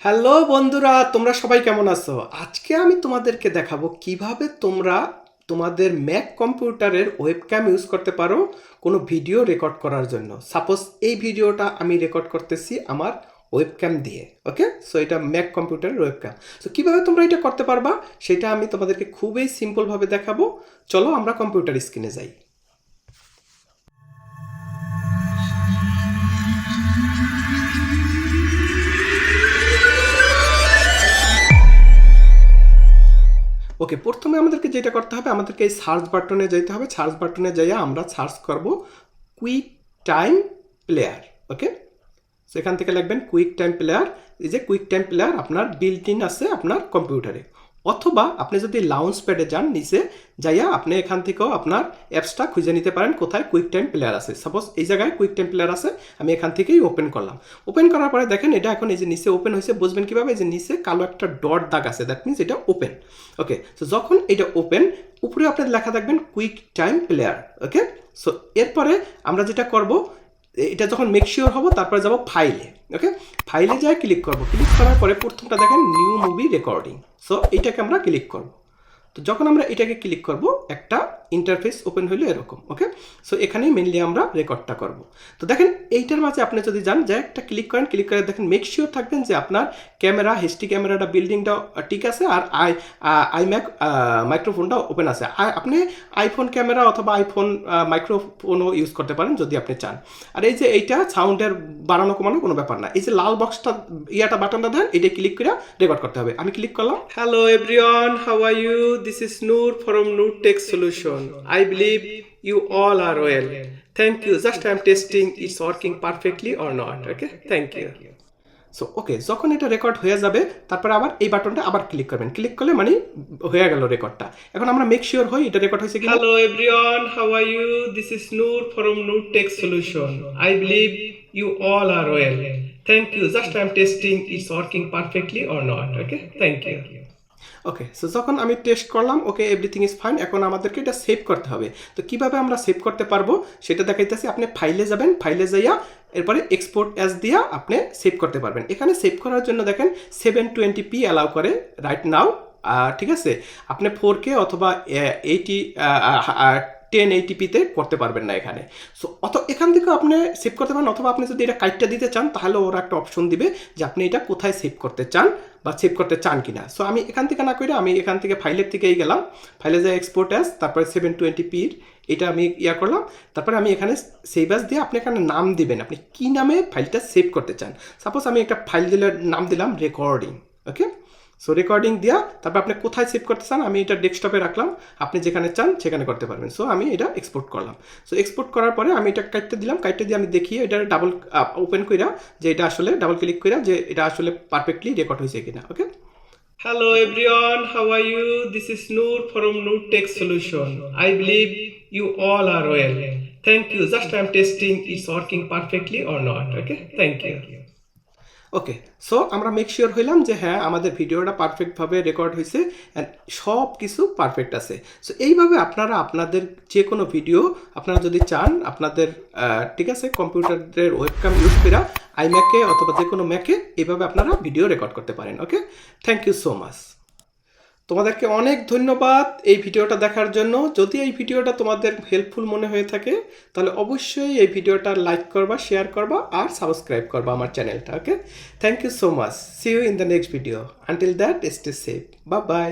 Hello বন্ধুরা, তোমরা সবাই কেমন আছো? আজকে আমি তোমাদেরকে দেখাবো কিভাবে তোমরা তোমাদের ম্যাক কম্পিউটারের ওয়েবক্যাম ইউজ করতে পারো কোনো ভিডিও রেকর্ড করার জন্য। সাপোজ এই ভিডিওটা আমি রেকর্ড করতেছি আমার ওয়েবক্যাম দিয়ে, ওকে? সো এটা ম্যাক কম্পিউটারের ওয়েবক্যাম। সো কিভাবে তোমরা এটা করতে পারবা সেটা আমি তোমাদেরকে খুবই সিম্পলভাবে দেখাবো। চলো আমরা কম্পিউটার স্ক্রিনে যাই। ওকে, প্রথমে আমাদেরকে যেটা করতে হবে, আমাদেরকে এই সার্চ বাটনে যেতে হবে। সার্চ বাটনে যাইয়া আমরা সার্চ করব কুইক টাইম প্লেয়ার। ওকে, সো এখান থেকে লিখবেন কুইক টাইম প্লেয়ার। এই যে কুইক টাইম প্লেয়ার আপনার বিল্ট ইন আছে আপনার কম্পিউটারে, অথবা আপনি যদি লাউঞ্জ প্যাডে যান নিচে যাইয়া আপনি এখান থেকেও আপনার অ্যাপসটা খুঁজে নিতে পারেন কোথায় কুইক টাইম প্লেয়ার আছে। সাপোজ এই জায়গায় কুইক টাইম প্লেয়ার আছে, আমি এখান থেকেই ওপেন করলাম। ওপেন করার পরে দেখেন এটা এখন এই যে নিচে ওপেন হয়েছে। বুঝবেন কীভাবে? এই যে নিচে কালো একটা ডট দাগ আছে, দ্যাট মিনস এটা ওপেন। ওকে, সো যখন এটা ওপেন উপরে আপনার লেখা থাকবেন কুইক টাইম প্লেয়ার। ওকে, সো এরপরে আমরা যেটা করব, এটা যখন মেক শিওর হবো তারপরে যাব ফাইলে। ওকে, ফাইলে যাই ক্লিক করব। ক্লিক করার পরে প্রথমটা দেখেন নিউ মুভি রেকর্ডিং। সো এইটাকে আমরা ক্লিক করব। তো যখন আমরা এটাকে ক্লিক করব একটা ইন্টারফেস ওপেন হইলো এরকম। ওকে, সো এখানেই মেনলি আমরা রেকর্ডটা করব। তো দেখেন এইটার মাঝে আপনি যদি যান যে একটা ক্লিক করেন, ক্লিক করে দেখেন মেক শিওর থাকবেন যে আপনার ক্যামেরা এইচডি ক্যামেরাটা বিল্ডিংটা ঠিক আছে, আর আইম্যাক মাইক্রোফোনটা ওপেন আছে। আপনি আইফোন ক্যামেরা অথবা আইফোন মাইক্রোফোনও ইউজ করতে পারেন যদি আপনি চান। আর এই যে এইটা সাউন্ডের বাড়ানো কমানো কোনো ব্যাপার না। এই যে লাল বক্সটা বাটনটা দেন, এটা ক্লিক করে রেকর্ড করতে হবে। আমি ক্লিক করলাম। Hello everyone, how are you? This is Noor from nurtechsolution. I believe you all are well. Thank you. Just I'm testing it's working perfectly or not. Okay, thank you. So okay, যখন এটা record হয়ে যাবে তারপরে আবার এই বাটনটা আবার click করবেন। ক্লিক করলে মানে হয়ে গেল রেকর্ডটা। এখন আমরা মেক শিওর হই এটা রেকর্ড হয়েছে কি। Hello everyone, how are you? This is Noor from nurtechsolution. I believe you all are well. Thank you. Just I'm testing it's working perfectly or not. Okay, thank you. Okay, so যখন আমি test করলাম, ওকে everything is fine. এখন আমাদেরকে এটা save করতে হবে। তো কিভাবে আমরা সেভ করতে পারবো সেটা দেখাইতেছি। আপনি ফাইলে যাবেন, ফাইলে যাইয়া এরপরে এক্সপোর্ট অ্যাজ দিয়া আপনি সেভ করতে পারবেন। এখানে সেভ করার জন্য দেখেন 720p অ্যালাউ করে রাইট নাও। ঠিক আছে, আপনি 4K অথবা 1080p-তে করতে পারবেন না এখানে। সো এখান থেকে আপনি সেভ করতে পারেন, অথবা আপনি যদি এটা কাইটটা দিতে চান তাহলে ওরা একটা অপশন দিবে যে আপনি এটা কোথায় সেভ করতে চান বা সেভ করতে চান কিনা। সো আমি এখান থেকে না করে আমি এখান থেকে ফাইলের থেকেই গেলাম। ফাইলে যাই এক্সপোর্ট অ্যাজ, তারপরে 720p এটা আমি করলাম। তারপরে আমি এখানে সেভ অ্যাজ দিয়ে আপনি এখানে নাম দিবেন, আপনি কি নামে ফাইলটা সেভ করতে চান। সাপোজ আমি একটা ফাইল নাম দিলাম রেকর্ডিং। ওকে, সো রেকর্ডিং দিয়া তারপর আপনি কোথায় সেভ করতে চান, আমি এটা ডেস্কটপে রাখলাম, আপনি যেখানে চান সেখানে করতে পারবেন। সো আমি এটা এক্সপোর্ট করলাম। সো এক্সপোর্ট করার পরে আমি এটা কাটতে দিলাম। কাটতে দিয়ে আমি দেখি এটা ডাবল ওপেন কইরা যে এটা আসলে ডাবল ক্লিক কইরা যে এটা আসলে পারফেক্টলি রেকর্ড হয়েছে কিনা। Okay, hello everyone, how are you? This is Noor from nurtechsolution. I believe you all are well. Thank you. Just I'm testing it's working perfectly or not. Okay, thank you. Okay, so আমরা make sure হইলাম যে হ্যাঁ আমাদের ভিডিওটা পারফেক্টভাবে record হয়েছে and সব কিছু পারফেক্ট আছে। সো এইভাবে আপনারা আপনাদের যে কোনো ভিডিও আপনারা যদি চান আপনাদের ঠিক আছে কম্পিউটারের ওয়েবক্যাম ইউজ করে আইম্যাকে অথবা যে কোনো ম্যাকে এইভাবে আপনারা ভিডিও রেকর্ড করতে পারেন। ওকে, থ্যাংক ইউ সো মাচ। তোমাদেরকে অনেক ধন্যবাদ এই ভিডিওটা দেখার জন্য। যদি এই ভিডিওটা তোমাদের হেল্পফুল মনে হয়ে থাকে তাহলে অবশ্যই এই ভিডিওটা লাইক করবা, শেয়ার করবা আর সাবস্ক্রাইব করবা আমার চ্যানেলটা। Okay, thank you so much. See you in the next video. Until that, stay safe. Bye by.